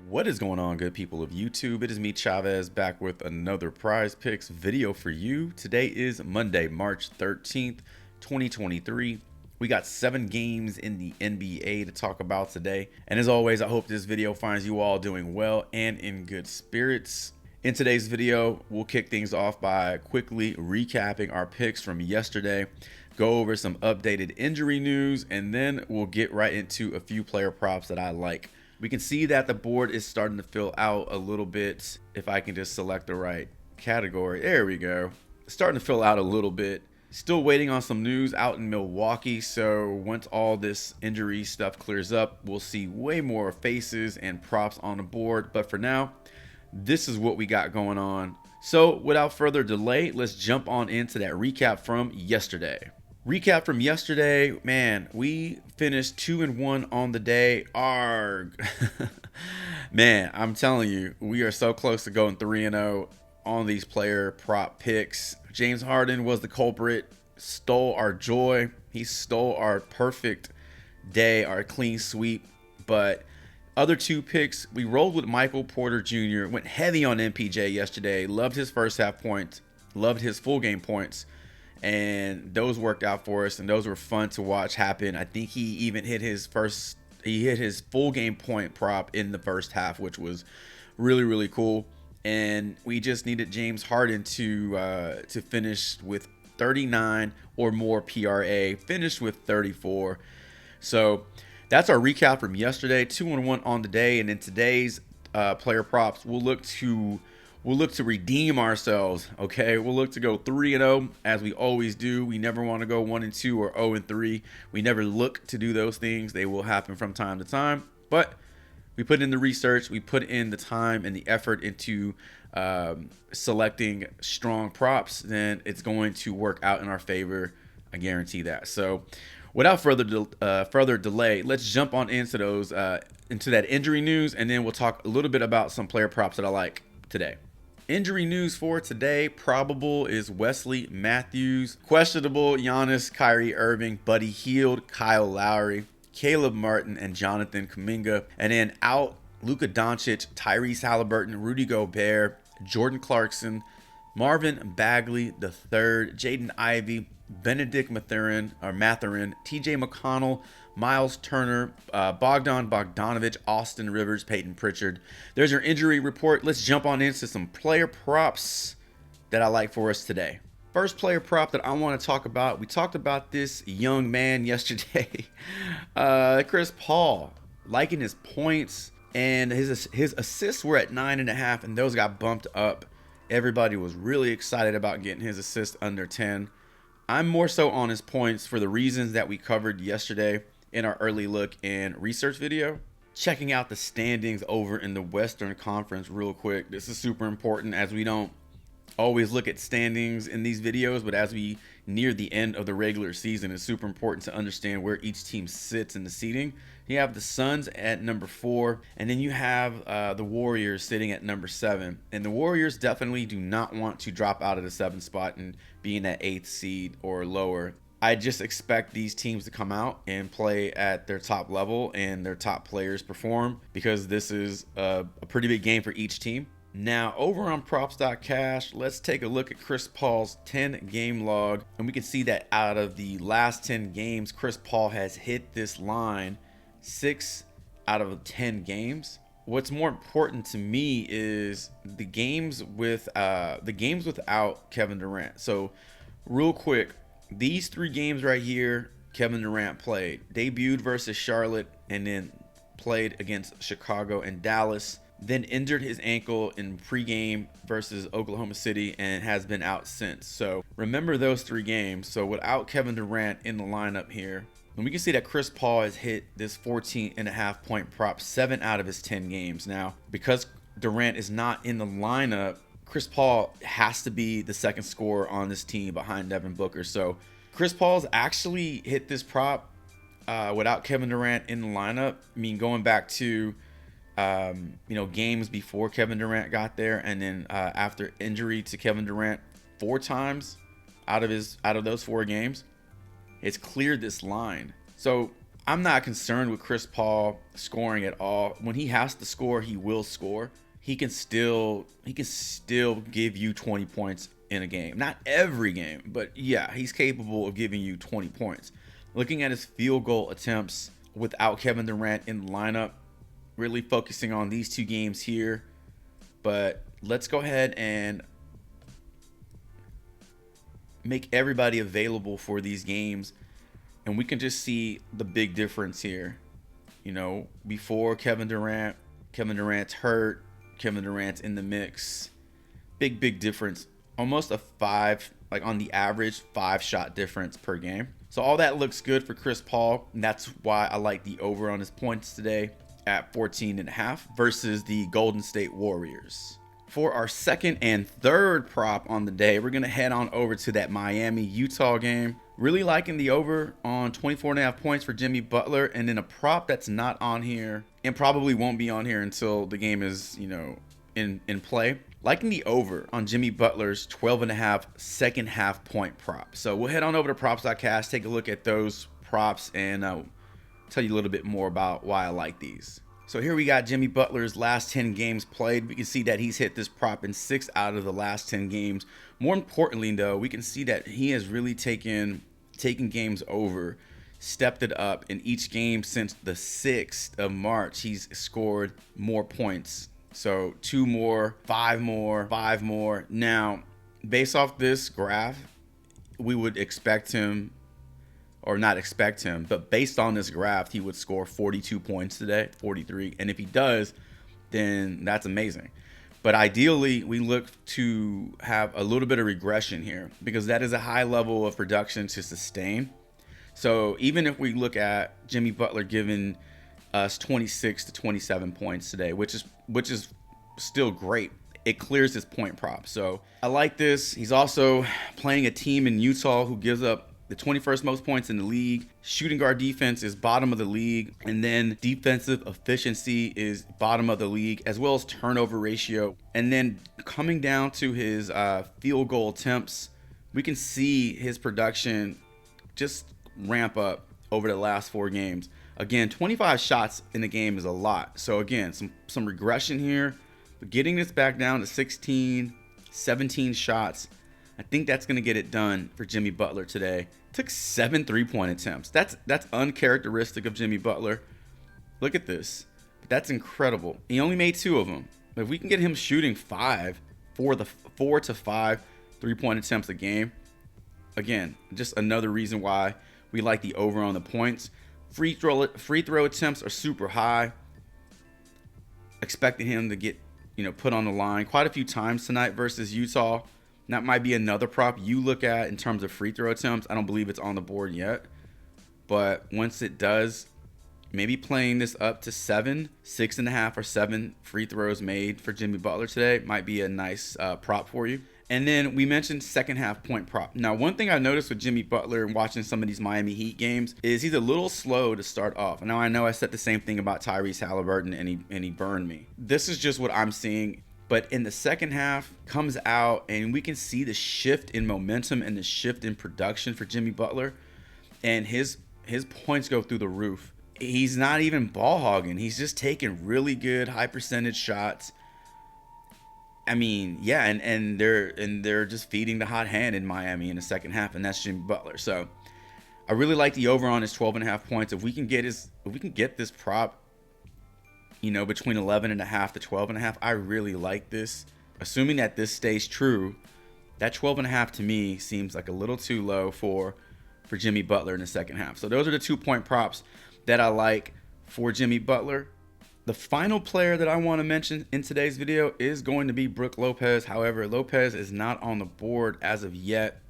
What is going on, good people of YouTube? It is me, Chavez, back with another Prize Picks video for you. Today is Monday, March 13th, 2023. We got 7 games in the NBA to talk about today. And as always, I hope this video finds you all doing well and in good spirits. In today's video, we'll kick things off by quickly recapping our picks from yesterday, go over some updated injury news, and then we'll get right into a few player props that I like. We can see that the board is starting to fill out a little bit. If I can just select the right category, there we go. Starting to fill out a little bit. Still waiting on some news out in Milwaukee, so once all this injury stuff clears up, we'll see way more faces and props on the board. But for now, this is what we got going on. So without further delay, let's jump on into that recap from yesterday. Recap from yesterday, man, we finished 2-1 on the day. Arg. Man, I'm telling you, we are so close to going 3-0 on these player prop picks. James Harden was the culprit, stole our joy. He stole our perfect day, our clean sweep. But other 2 picks, we rolled with Michael Porter Jr., went heavy on MPJ yesterday, loved his first half points, loved his full game points. And those worked out for us, and those were fun to watch happen. I think he even hit his full game point prop in the first half, which was really cool. And we just needed James Harden to finish with 39 or more PRA, finished with 34. So that's our recap from yesterday. 2-1 on the day, and in today's player props, we'll look to redeem ourselves, okay? We'll look to go 3-0 as we always do. We never want to go 1-2 or 0-3. We never look to do those things. They will happen from time to time, but we put in the research, we put in the time and the effort into selecting strong props, then it's going to work out in our favor. I guarantee that. So without further delay, let's jump on into those into that injury news, and then we'll talk a little bit about some player props that I like today. Injury news for today: probable is Wesley Matthews, questionable Giannis, Kyrie Irving, Buddy Hield, Kyle Lowry, Caleb Martin, and Jonathan Kuminga. And then out, Luka Doncic, Tyrese Halliburton, Rudy Gobert, Jordan Clarkson, Marvin Bagley III, Jaden Ivey, Benedict Mathurin, TJ McConnell, Miles Turner, Bogdan Bogdanovic, Austin Rivers, Peyton Pritchard. There's your injury report. Let's jump on into some player props that I like for us today. First player prop that I want to talk about, we talked about this young man yesterday, Chris Paul, liking his points, and his assists were at 9.5, and those got bumped up. Everybody was really excited about getting his assists under 10. I'm more so on his points for the reasons that we covered yesterday in our early look and research video. Checking out the standings over in the Western Conference real quick. This is super important, as we don't always look at standings in these videos, but as we near the end of the regular season, it's super important to understand where each team sits in the seeding. You have the Suns at number 4, and then you have the Warriors sitting at number 7. And the Warriors definitely do not want to drop out of the 7th spot and be in that 8th seed or lower. I just expect these teams to come out and play at their top level and their top players perform, because this is a pretty big game for each team. Now, over on props.cash, let's take a look at Chris Paul's 10-game log, and we can see that out of the last 10 games, Chris Paul has hit this line 6 out of 10 games. What's more important to me is the games without Kevin Durant. So, real quick, these 3 games right here, Kevin Durant played. Debuted versus Charlotte, and then played against Chicago and Dallas. Then injured his ankle in pregame versus Oklahoma City and has been out since. So remember those 3 games. So without Kevin Durant in the lineup here, and we can see that Chris Paul has hit this 14.5 point prop 7 out of his 10 games. Now, because Durant is not in the lineup, Chris Paul has to be the second scorer on this team behind Devin Booker. So Chris Paul's actually hit this prop without Kevin Durant in the lineup. I mean, going back to games before Kevin Durant got there, and then after injury to Kevin Durant 4 times out of those 4 games, it's cleared this line. So I'm not concerned with Chris Paul scoring at all. When he has to score, he will score. He can still give you 20 points in a game. Not every game, but yeah, he's capable of giving you 20 points. Looking at his field goal attempts without Kevin Durant in the lineup, really focusing on these two games here. But let's go ahead and make everybody available for these games, and we can just see the big difference here. You know, before Kevin Durant's hurt, Kevin Durant's in the mix. Big difference. Almost a 5, like on the average, 5-shot difference per game. So all that looks good for Chris Paul, and that's why I like the over on his points today at 14.5 versus the Golden State Warriors. For our second and third prop on the day, we're going to head on over to that Miami-Utah game. Really liking the over on 24.5 points for Jimmy Butler, and then a prop that's not on here and probably won't be on here until the game is, in play. Liking the over on Jimmy Butler's 12.5 second half point prop. So we'll head on over to props.cast, take a look at those props, and tell you a little bit more about why I like these. So here we got Jimmy Butler's last 10 games played. We can see that he's hit this prop in 6 out of the last 10 games. More importantly, though, we can see that he has really taken games over, stepped it up. In each game since the 6th of March, he's scored more points. So 2 more, 5 more, 5 more. Now, based off this graph, we would expect him, or not expect him, but based on this graph, he would score 42 points today, 43. And if he does, then that's amazing. But ideally, we look to have a little bit of regression here because that is a high level of production to sustain. So even if we look at Jimmy Butler giving us 26 to 27 points today, which is still great, it clears his point prop. So I like this. He's also playing a team in Utah who gives up the 21st most points in the league. Shooting guard defense is bottom of the league. And then defensive efficiency is bottom of the league, as well as turnover ratio. And then coming down to his field goal attempts, we can see his production just ramp up over the last 4 games. Again, 25 shots in a game is a lot. So again, some regression here. But getting this back down to 16, 17 shots, I think that's going to get it done for Jimmy Butler today. Took 7 3-point attempts. That's uncharacteristic of Jimmy Butler. Look at this. That's incredible. He only made 2 of them. But if we can get him shooting 4 to 5 3-point attempts a game, again, just another reason why we like the over on the points. Free throw attempts are super high. Expecting him to get, put on the line quite a few times tonight versus Utah. That might be another prop you look at in terms of free throw attempts. I don't believe it's on the board yet. But once it does, maybe playing this up to 7, 6.5 or 7 free throws made for Jimmy Butler today might be a nice prop for you. And then we mentioned second half point prop. Now, one thing I noticed with Jimmy Butler and watching some of these Miami Heat games is he's a little slow to start off. Now, I know I said the same thing about Tyrese Halliburton and he burned me. This is just what I'm seeing. But in the second half, comes out and we can see the shift in momentum and the shift in production for Jimmy Butler. And his points go through the roof. He's not even ball hogging. He's just taking really good high percentage shots. I mean, yeah, and they're just feeding the hot hand in Miami in the second half, and that's Jimmy Butler. So I really like the over on his 12.5 points. If we can get this prop, between 11.5 to 12.5, I really like this. Assuming that this stays true, that 12.5 to me seems like a little too low for Jimmy Butler in the second half. So those are the 2-point props that I like for Jimmy Butler. The final player that I want to mention in today's video is going to be Brook Lopez. However, Lopez is not on the board as of yet.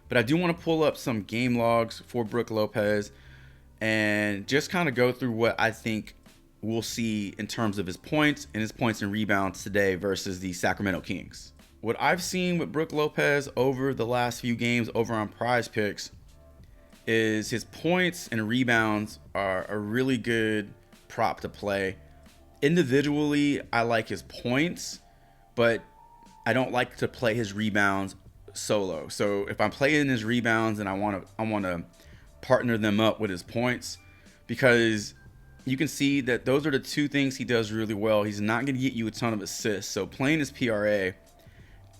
But I do want to pull up some game logs for Brook Lopez and just kind of go through what I think we'll see in terms of his points and rebounds today versus the Sacramento Kings. What I've seen with Brook Lopez over the last few games over on Prizepicks is his points and rebounds are a really good prop to play. Individually, I like his points, but I don't like to play his rebounds solo. So if I'm playing his rebounds and I want to partner them up with his points, because you can see that those are the two things he does really well. He's not going to get you a ton of assists. So playing his PRA,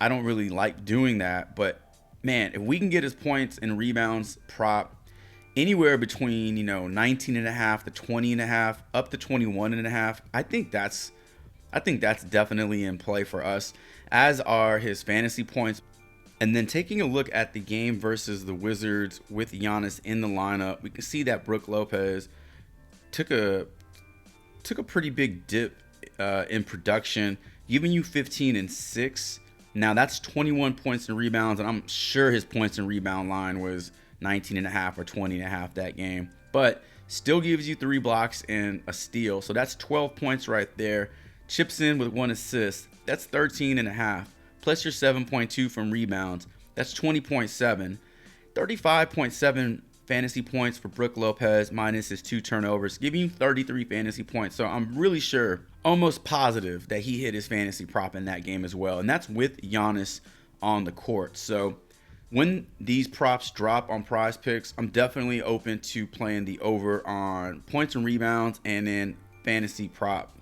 I don't really like doing that. But man, if we can get his points and rebounds prop anywhere between, 19 and a half to 20 and a half, up to 21 and a half, I think that's definitely in play for us, as are his fantasy points. And then taking a look at the game versus the Wizards with Giannis in the lineup, we can see that Brook Lopez took a pretty big dip in production, giving you 15 and 6. Now that's 21 points and rebounds, and I'm sure his points and rebound line was 19 and a half or 20 and a half that game, but still gives you 3 blocks and a steal. So that's 12 points right there. Chips in with 1 assist. That's 13 and a half. Plus your 7.2 from rebounds. That's 20.7. 35.7 fantasy points for Brook Lopez minus his 2 turnovers, giving you 33 fantasy points. So I'm really sure, almost positive, that he hit his fantasy prop in that game as well. And that's with Giannis on the court. So when these props drop on Prizepicks, I'm definitely open to playing the over on points and rebounds and then fantasy prop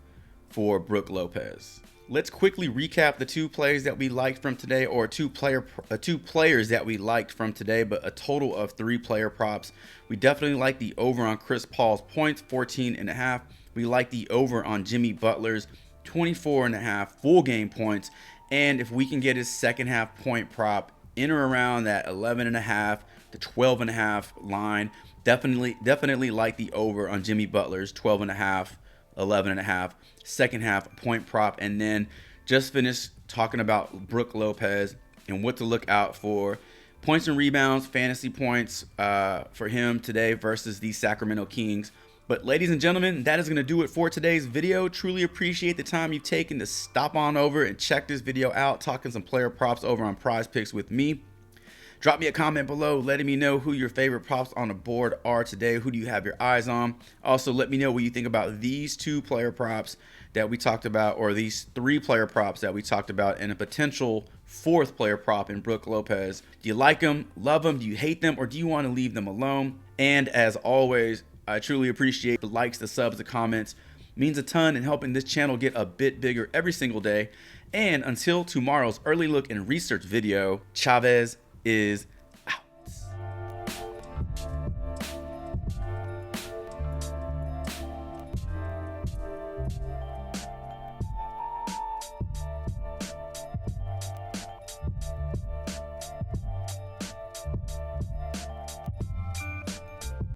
for Brook Lopez. Let's quickly recap the 2 plays that we liked from today, or two players that we liked from today, but a total of 3 player props. We definitely like the over on Chris Paul's points, 14 and a half. We like the over on Jimmy Butler's 24 and a half full game points. And if we can get his second half point prop in or around that 11 and a half to 12 and a half line, definitely like the over on Jimmy Butler's 12 and a half, 11 and a half second half point prop. And then just finished talking about Brook Lopez and what to look out for. Points and rebounds, fantasy points for him today versus the Sacramento Kings. But ladies and gentlemen, that is going to do it for today's video. Truly appreciate the time you've taken to stop on over and check this video out, talking some player props over on Prizepicks with me. Drop me a comment below letting me know who your favorite props on the board are today. Who do you have your eyes on? Also, let me know what you think about these 2 player props that we talked about, or these 3 player props that we talked about, and a potential 4th player prop in Brook Lopez. Do you like them, love them, do you hate them, or do you want to leave them alone? And as always, I truly appreciate the likes, the subs, the comments. It means a ton in helping this channel get a bit bigger every single day. And until tomorrow's early look and research video, Chavez is